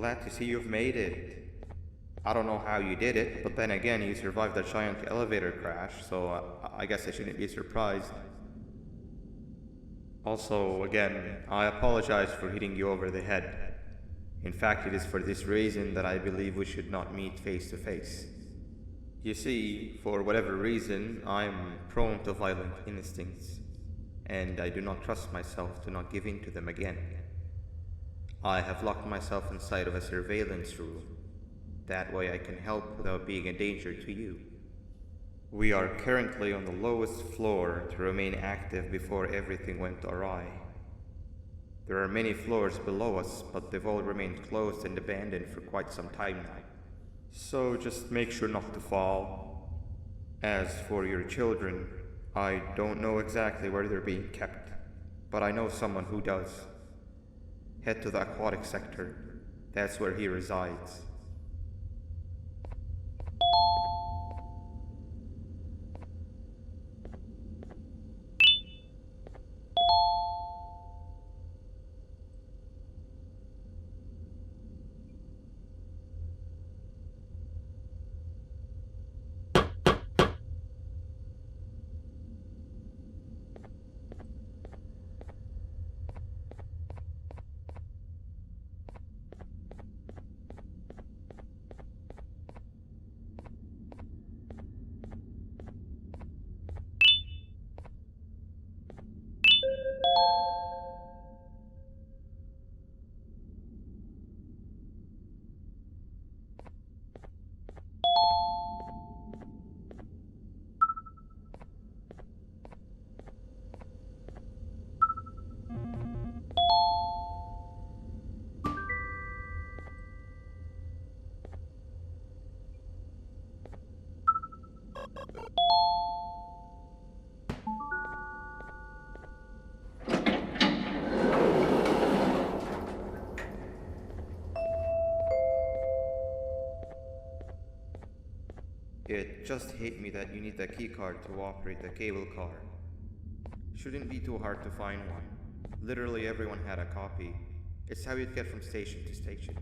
glad to see you've made it. I don't know how you did it, but then again, you survived a giant elevator crash, so I guess I shouldn't be surprised. Also, again, I apologize for hitting you over the head. In fact, it is for this reason that I believe we should not meet face to face. You see, for whatever reason, I'm prone to violent instincts, and I do not trust myself to not give in to them again. I have locked myself inside of a surveillance room. That way I can help without being a danger to you. We are currently on the lowest floor to remain active before everything went awry. There are many floors below us, but they've all remained closed and abandoned for quite some time now. So just make sure not to fall. As for your children, I don't know exactly where they're being kept, but I know someone who does. Head to the aquatic sector. That's where he resides. It just hit me that you need the keycard to operate the cable car. Shouldn't be too hard to find one. Literally everyone had a copy. It's how you'd get from station to station.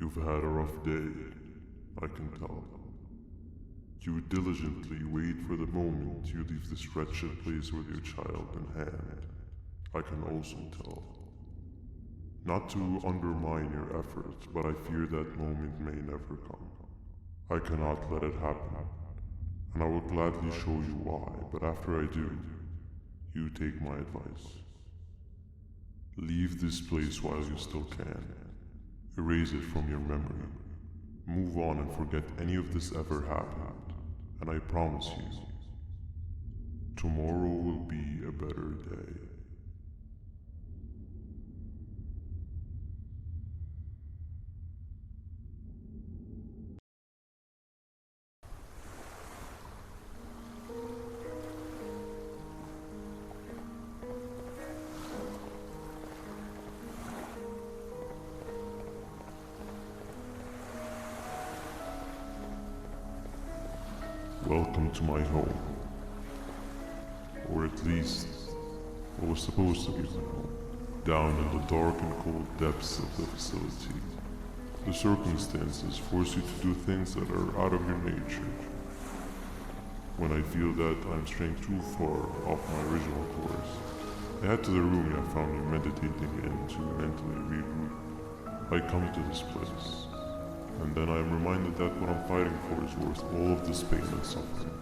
You've had a rough day, I can tell. You diligently wait for the moment you leave this wretched place with your child in hand. I can also tell. Not to undermine your efforts, but I fear that moment may never come. I cannot let it happen, and I will gladly show you why, but after I do, you take my advice. Leave this place while you still can. Erase it from your memory. Move on and forget any of this ever happened, and I promise you, tomorrow will be a better day. Welcome to my home. Or at least, what was supposed to be my home. Down in the dark and cold depths of the facility, the circumstances force you to do things that are out of your nature. When I feel that I'm straying too far off my original course, I head to the room I found you meditating in to mentally regroup. I come to this place, and then I am reminded that what I'm fighting for is worth all of this pain and suffering.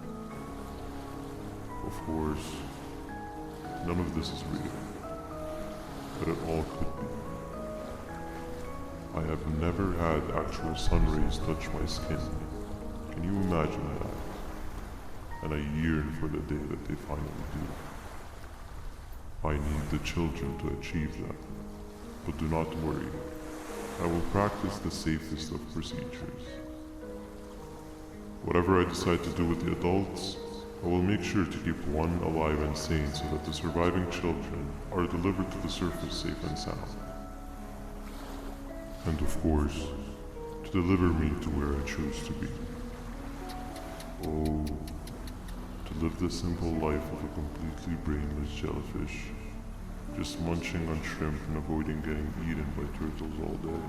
Of course, none of this is real, but it all could be. I have never had actual sun rays touch my skin. Can you imagine that? And I yearn for the day that they finally do. I need the children to achieve that, but do not worry. I will practice the safest of procedures. Whatever I decide to do with the adults, I will make sure to keep one alive and sane so that the surviving children are delivered to the surface safe and sound. And of course, to deliver me to where I choose to be. Oh, to live the simple life of a completely brainless jellyfish, just munching on shrimp and avoiding getting eaten by turtles all day.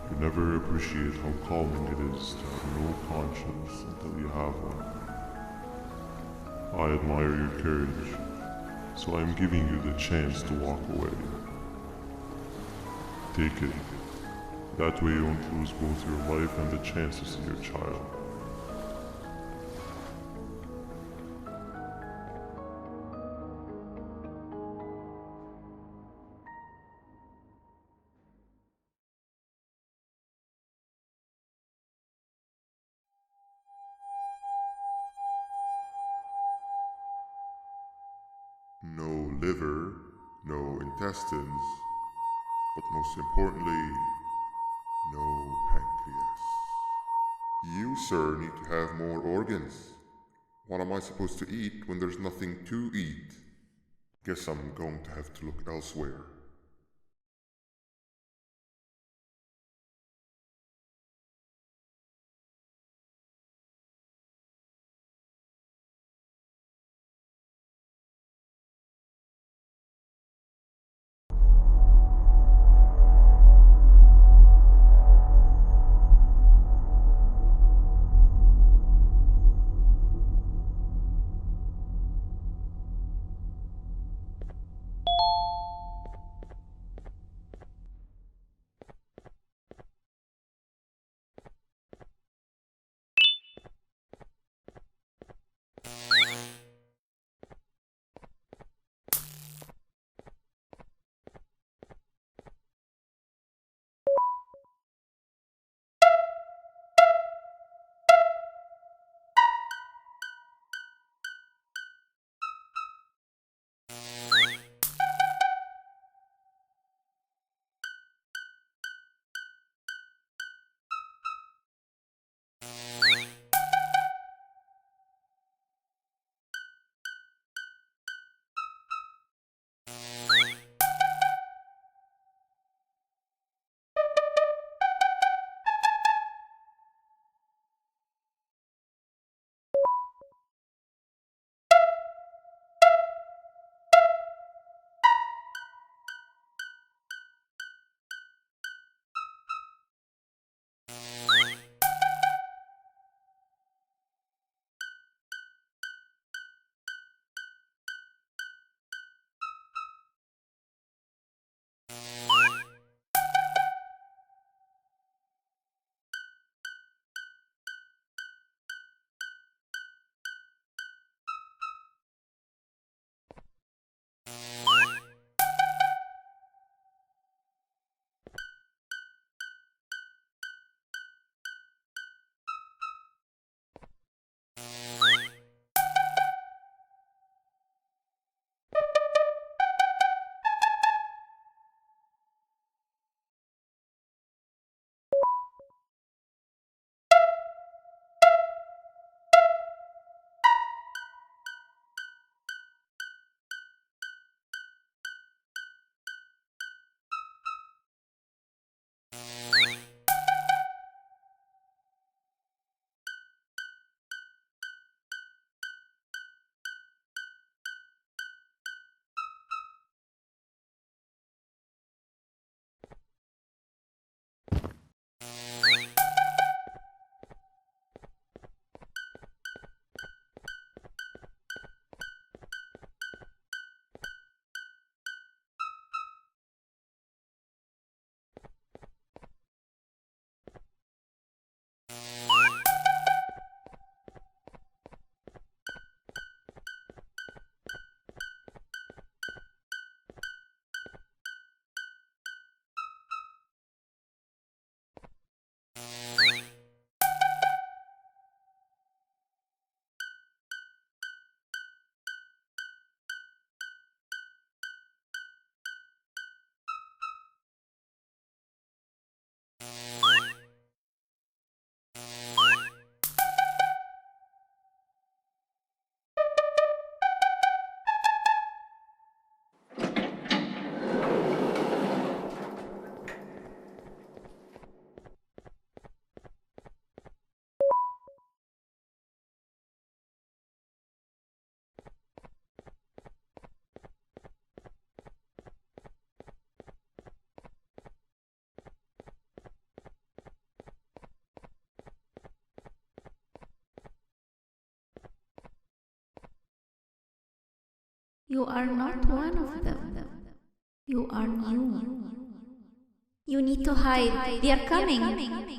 You never appreciate how calming it is to have no conscience until you have one. I admire your courage, so I am giving you the chance to walk away. Take it. That way you won't lose both your life and the chance to see your child. No liver, no intestines, but most importantly, no pancreas. You, sir, need to have more organs. What am I supposed to eat when there's nothing to eat? Guess I'm going to have to look elsewhere. You are not one of them. You are new. You need to hide. They are coming.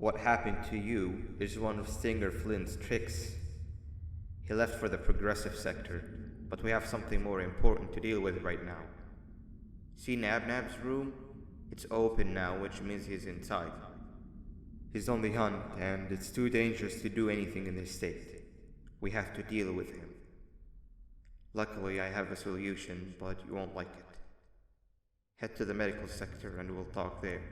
What happened to you is one of Stinger Flynn's tricks. He left for the progressive sector, but we have something more important to deal with right now. See Nabnab's room? It's open now, which means he's inside. He's on the hunt, and it's too dangerous to do anything in this state. We have to deal with him. Luckily, I have a solution, but you won't like it. Head to the medical sector and we'll talk there.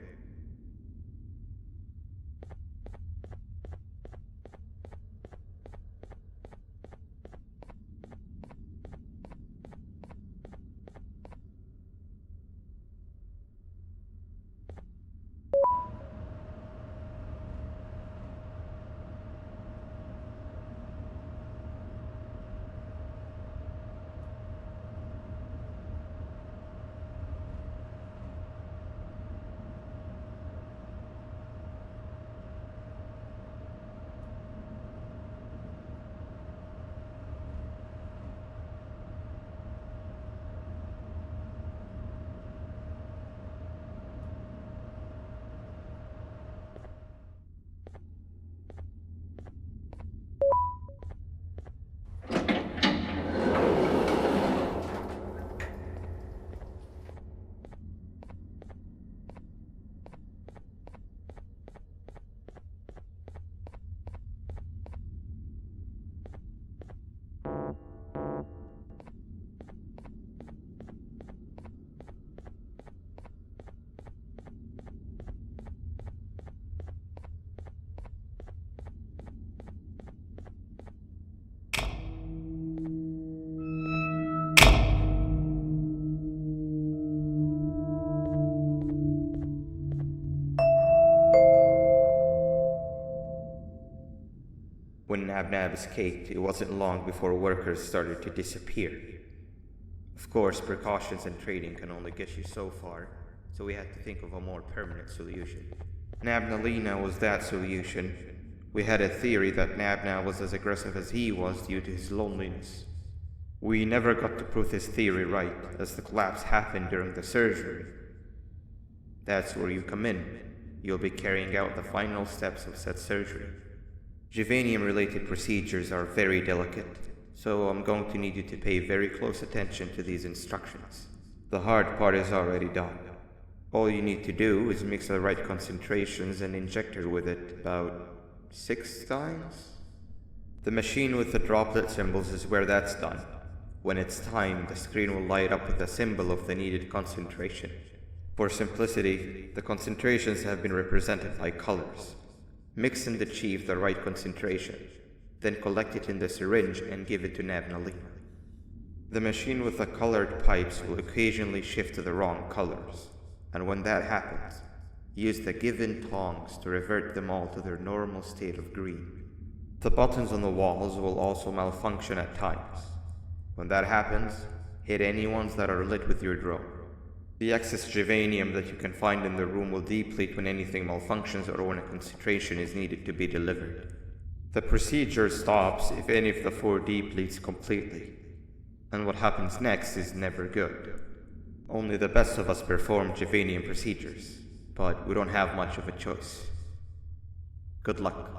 Nab escaped, it wasn't long before workers started to disappear. Of course, precautions and trading can only get you so far, so we had to think of a more permanent solution. Nabnalina was that solution. We had a theory that Nabna was as aggressive as he was due to his loneliness. We never got to prove this theory right, as the collapse happened during the surgery. That's where you come in. You'll be carrying out the final steps of said surgery. Juvenium-related procedures are very delicate, so I'm going to need you to pay very close attention to these instructions. The hard part is already done. All you need to do is mix the right concentrations and inject her with it about 6 times. The machine with the droplet symbols is where that's done. When it's time, the screen will light up with the symbol of the needed concentration. For simplicity, the concentrations have been represented by colors. Mix and achieve the right concentration, then collect it in the syringe and give it to Nabnalina. The machine with the colored pipes will occasionally shift to the wrong colors, and when that happens, use the given tongs to revert them all to their normal state of green. The buttons on the walls will also malfunction at times. When that happens, hit any ones that are lit with your drone. The excess juvenium that you can find in the room will deplete when anything malfunctions or when a concentration is needed to be delivered. The procedure stops if any of the 4 depletes completely, and what happens next is never good. Only the best of us perform juvenium procedures, but we don't have much of a choice. Good luck.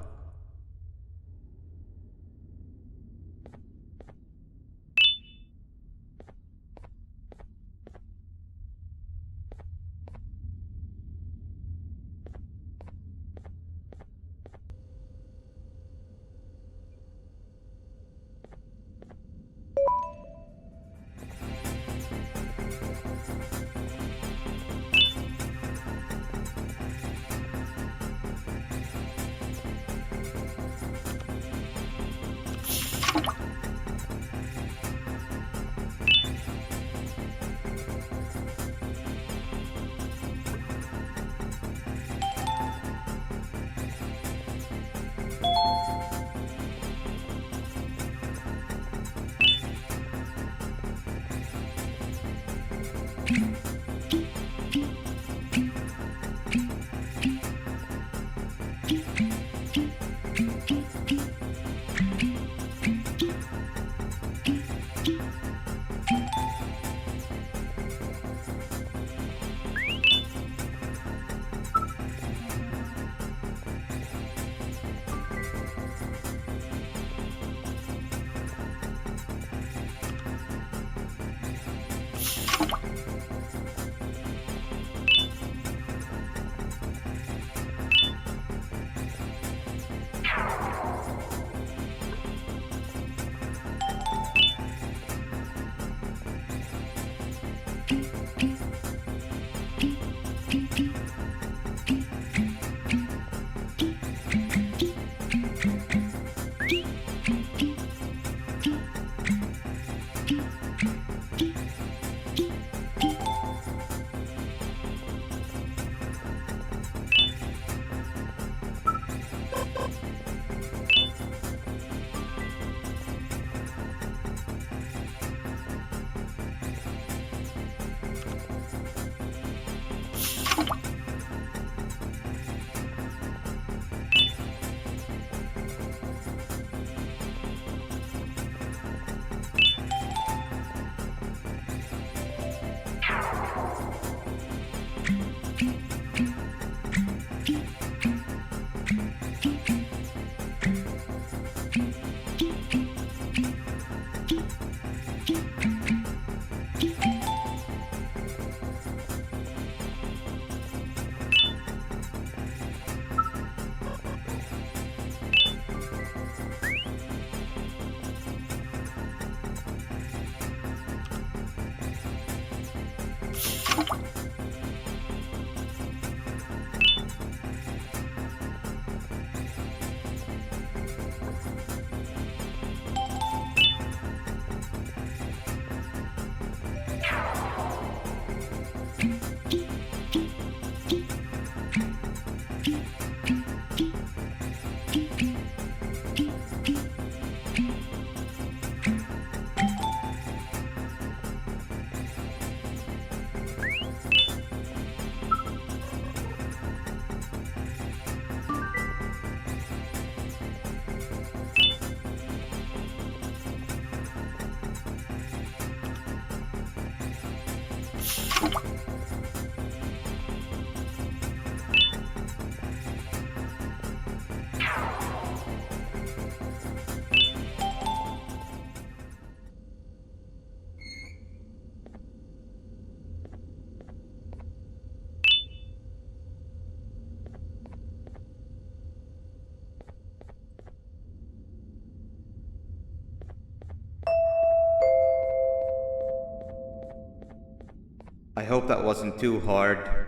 I hope that wasn't too hard.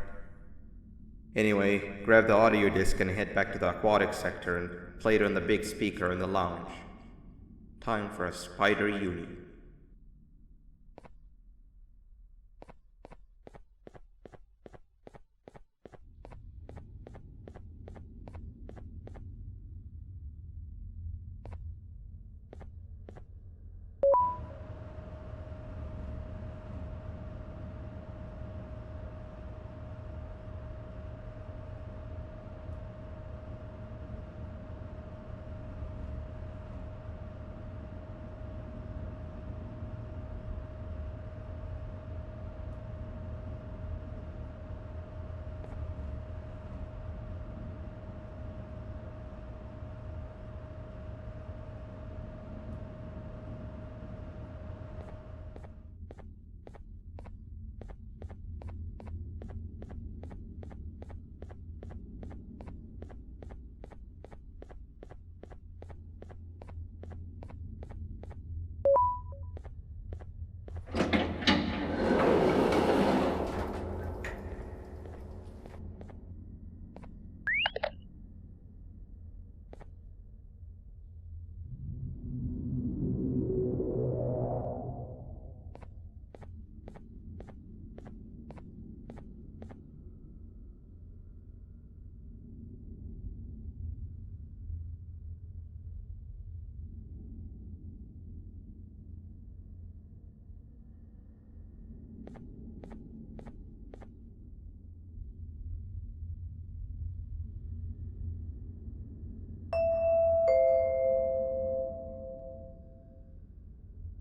Anyway, grab the audio disc and head back to the aquatic sector and play it on the big speaker in the lounge. Time for a spider uni.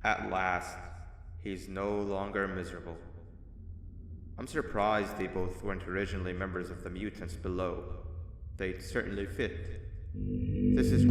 At last, he's no longer miserable. I'm surprised they both weren't originally members of the mutants below. They'd certainly fit. This is...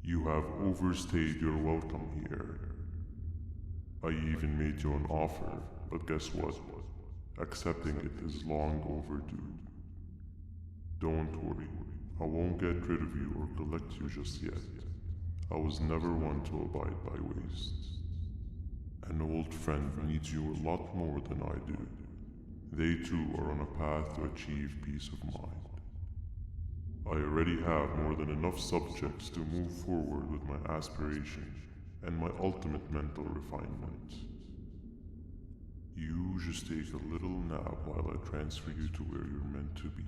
You have overstayed your welcome here. I even made you an offer, but guess what? Accepting it is long overdue. Don't worry, I won't get rid of you or collect you just yet. I was never one to abide by wastes. An old friend needs you a lot more than I do. They too are on a path to achieve peace of mind. I already have more than enough subjects to move forward with my aspiration and my ultimate mental refinement. You just take a little nap while I transfer you to where you're meant to be.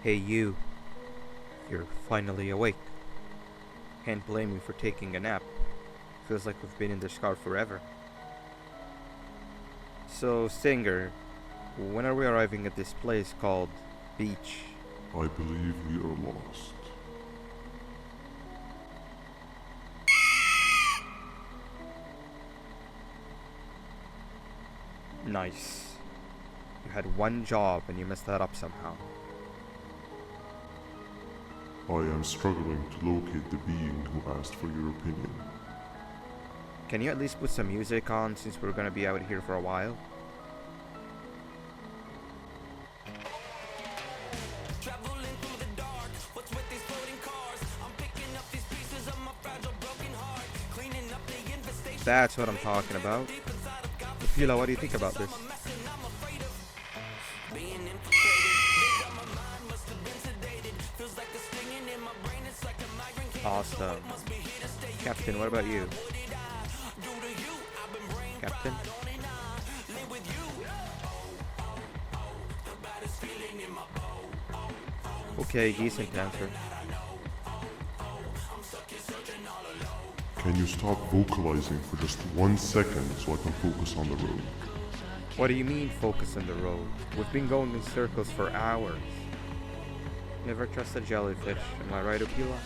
Hey you. You're finally awake. Can't blame you for taking a nap. Feels like we've been in this car forever. So, Singer, when are we arriving at this place called Beach? I believe we are lost. Nice. You had one job and you messed that up somehow. I am struggling to locate the being who asked for your opinion. Can you at least put some music on since we're gonna be out here for a while? That's what I'm talking about. Pila, what do you think about this? Awesome. Captain, what about you? Captain? Okay, decent answer. Can you stop vocalizing for just 1 second so I can focus on the road? What do you mean focus on the road? We've been going in circles for hours. Never trust a jellyfish, am I right, Opila?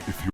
If you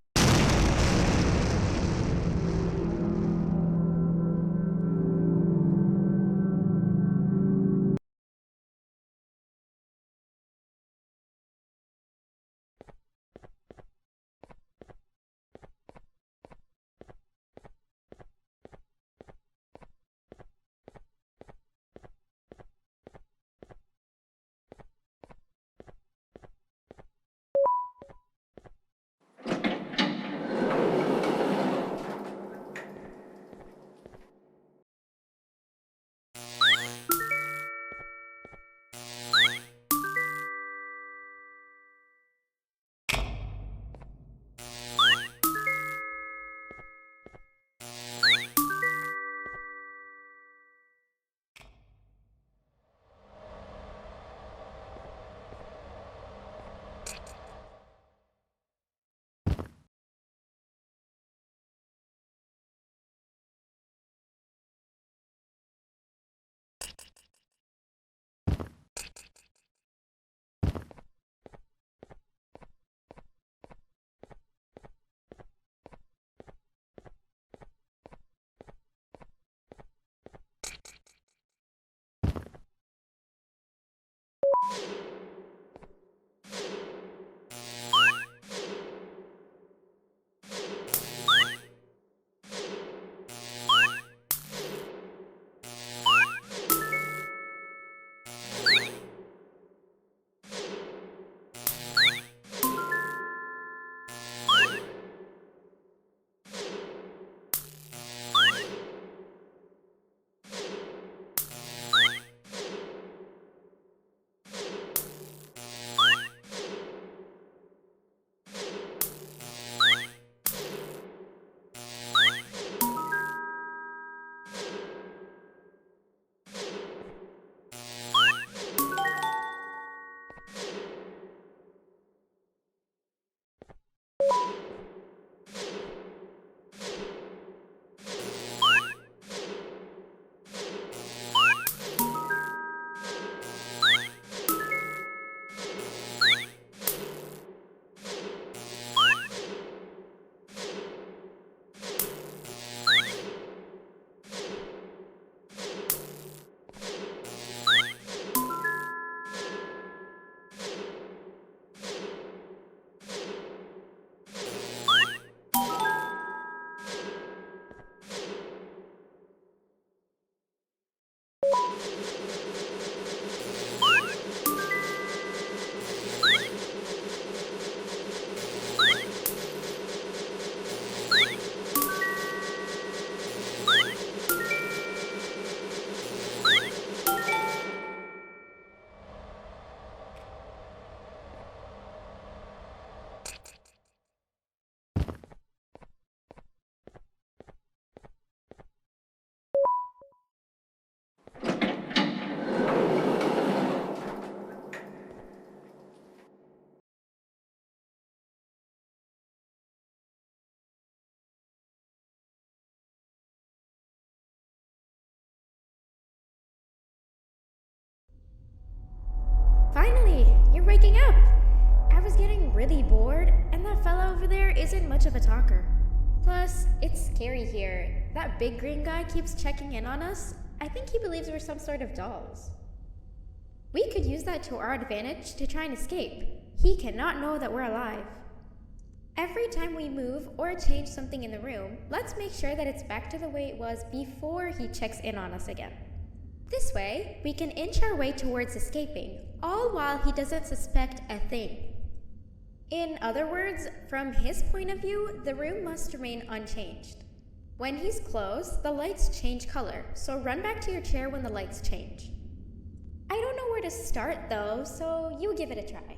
Finally, you're waking up! I was getting really bored, and that fella over there isn't much of a talker. Plus, it's scary here. That big green guy keeps checking in on us. I think he believes we're some sort of dolls. We could use that to our advantage to try and escape. He cannot know that we're alive. Every time we move or change something in the room, let's make sure that it's back to the way it was before he checks in on us again. This way, we can inch our way towards escaping, all while he doesn't suspect a thing. In other words, from his point of view, the room must remain unchanged. When he's closed, the lights change color, so run back to your chair when the lights change. I don't know where to start though, so you give it a try.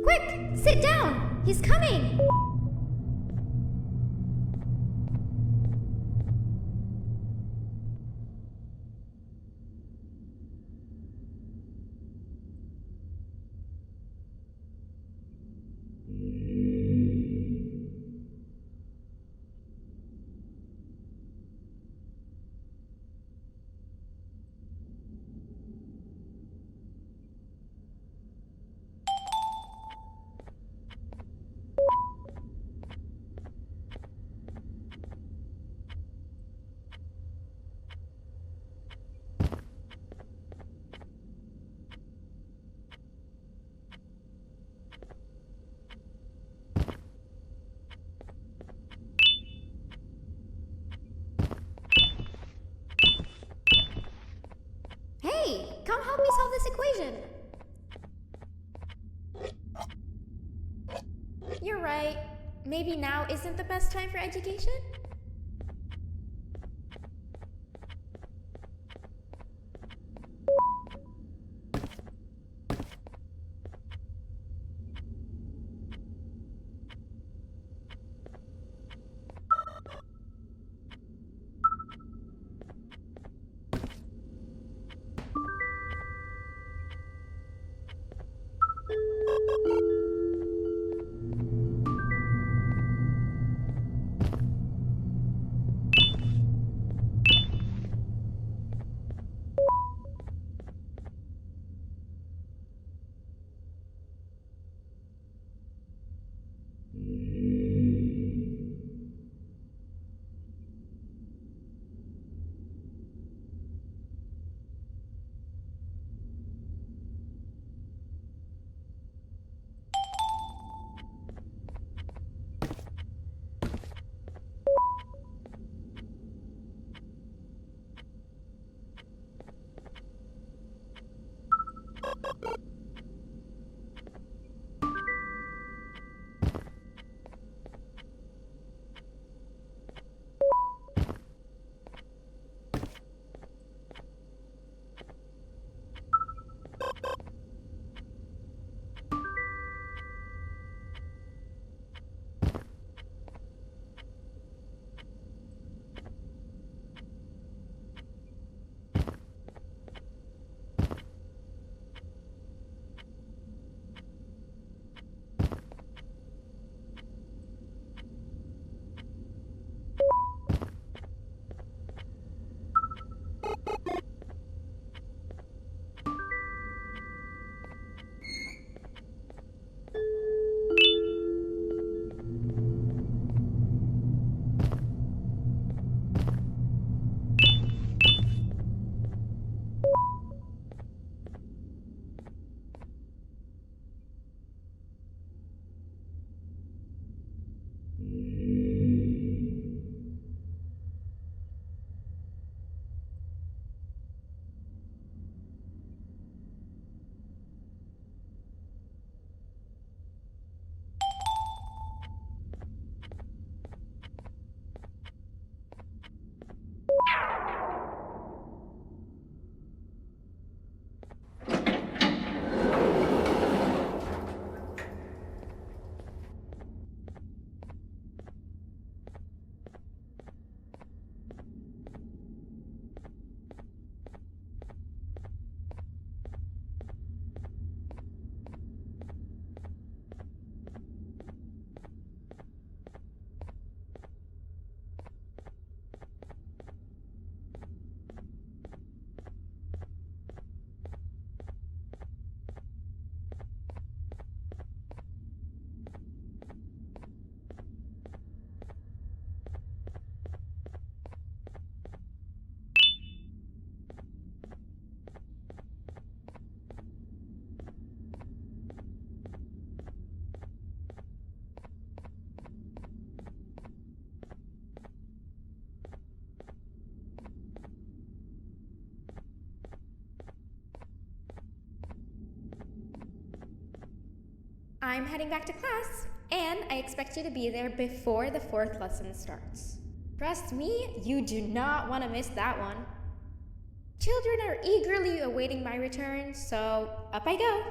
Quick! Sit down! He's coming! Hey, come help me solve this equation. You're right. Maybe now isn't the best time for education? I'm heading back to class, and I expect you to be there before the fourth lesson starts. Trust me, you do not want to miss that one. Children are eagerly awaiting my return, so up I go.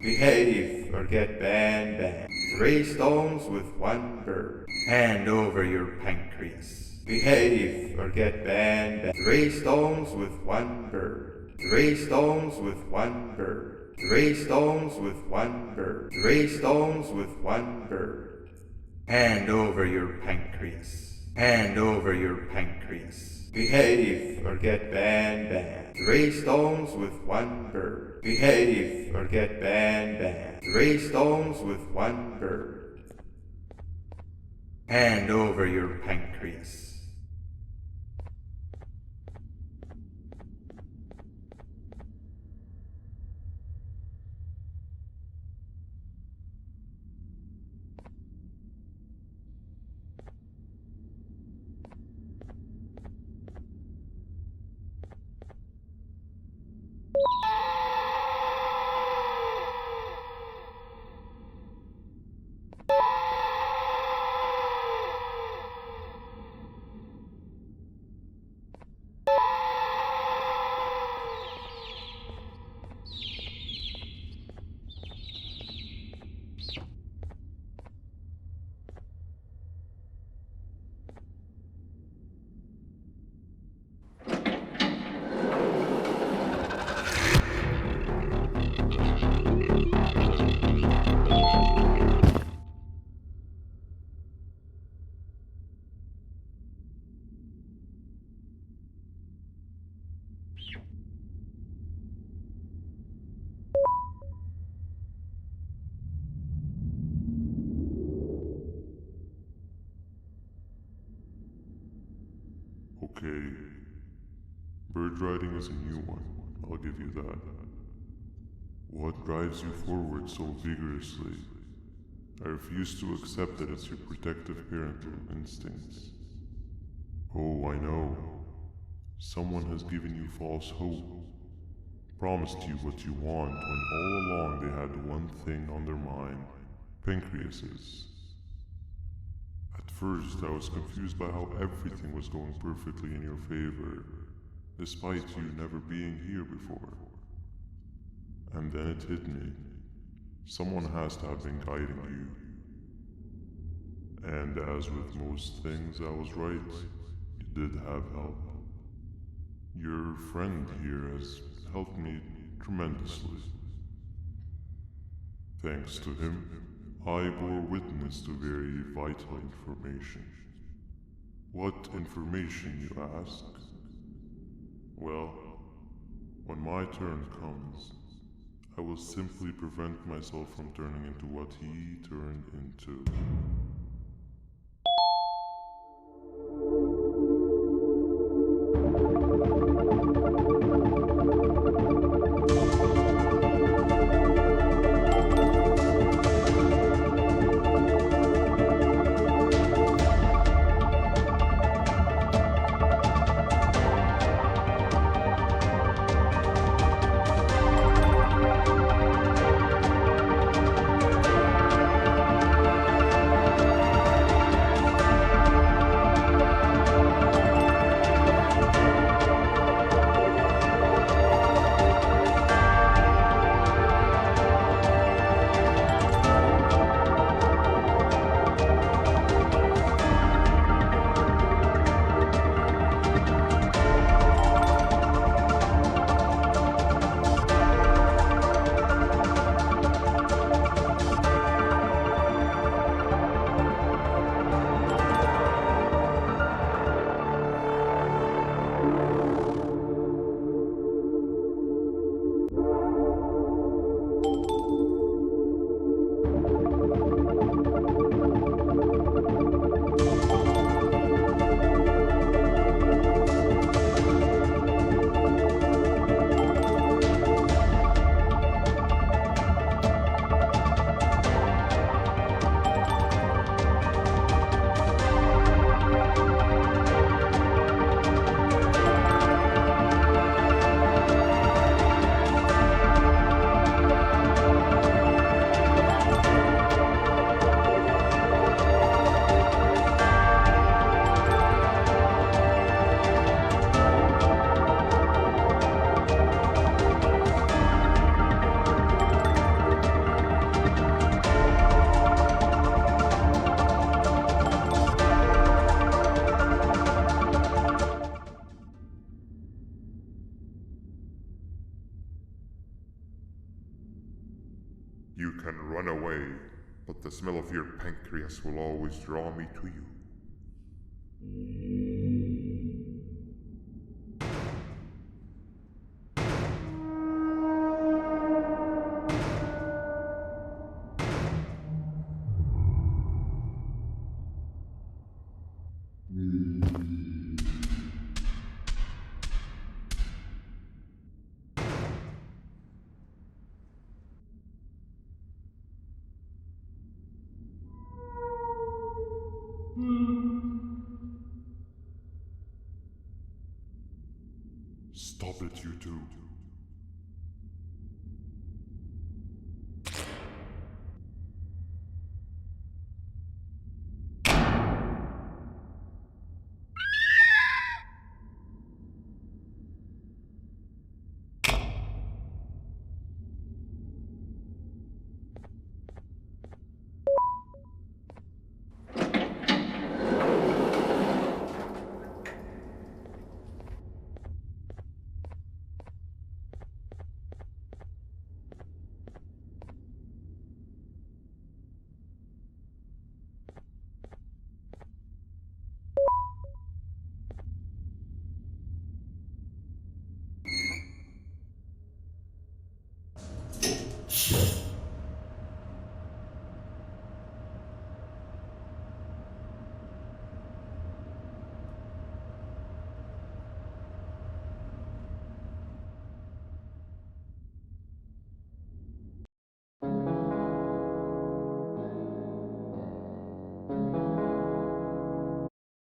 Behave or get banned. 3 stones with 1 bird. Hand over your pancreas. Behave or get banned. 3 stones with 1 bird. 3 stones with 1 bird. 3 stones with 1 bird. 3 stones with 1 bird. Hand over your pancreas. Hand over your pancreas. Behave or get banned. 3 stones with 1 bird. Behave or get banned. 3 stones with 1 bird. Hand over your pancreas. Okay. Bird riding is a new one, I'll give you that. What drives you forward so vigorously? I refuse to accept that it's your protective parental instincts. Oh, I know. Someone has given you false hope. Promised you what you want when all along they had one thing on their mind. Pancreases. At first, I was confused by how everything was going perfectly in your favor, despite you never being here before. And then it hit me. Someone has to have been guiding you. And as with most things, I was right. You did have help. Your friend here has helped me tremendously. Thanks to him, I bore witness to very vital information. What information, you ask? Well, when my turn comes, I will simply prevent myself from turning into what he turned into. can run away, but the smell of your pancreas will always draw me to you. Stop it, you two.